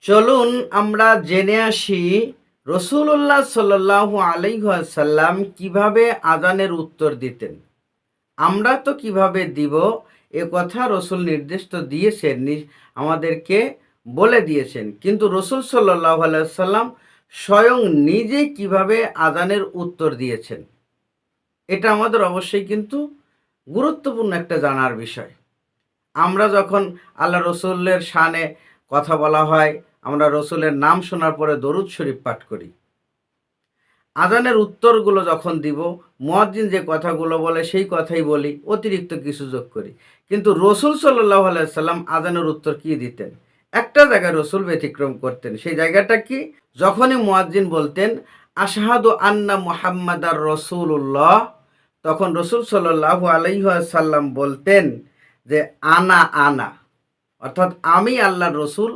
চলুন আমরা জেনে আসি রসুল্লাহ সাল্লাল্লাহু আলাইহি ওয়াসাল্লাম কিভাবে আজানের উত্তর দিতেন। আমরা তো কিভাবে দিব এ কথা রসুল নির্দেশ তো দিয়েছেন, আমাদেরকে বলে দিয়েছেন, কিন্তু রসুল সাল্লাল্লাহু আলাইহি ওয়াসাল্লাম স্বয়ং নিজে কিভাবে আজানের উত্তর দিয়েছেন, এটা আমাদের অবশ্যই কিন্তু গুরুত্বপূর্ণ একটা জানার বিষয়। আমরা যখন আল্লাহ রসুলের শানে কথা বলা হয়, আমরা রসুলের নাম শোনার পরে দরুদ শরীফ পাঠ করি। আজানের উত্তরগুলো যখন দিব, মুয়াজ্জিন যে কথাগুলো বলে সেই কথাই বলি, অতিরিক্ত কিছু যোগ করি। কিন্তু রসুল সাল্লাল্লাহু আলাইহি সাল্লাম আজানের উত্তর কি দিতেন? একটা জায়গায় রসুল ব্যতিক্রম করতেন। সেই জায়গাটা কি? যখনই মুয়াজ্জিন বলতেন আশহাদু আন্না মুহাম্মাদার রসুলুল্লাহ, তখন রসুল সাল্লাল্লাহু আলাইহি সাল্লাম বলতেন যে আনা আনা, অর্থাৎ আমি আল্লাহর রসুল।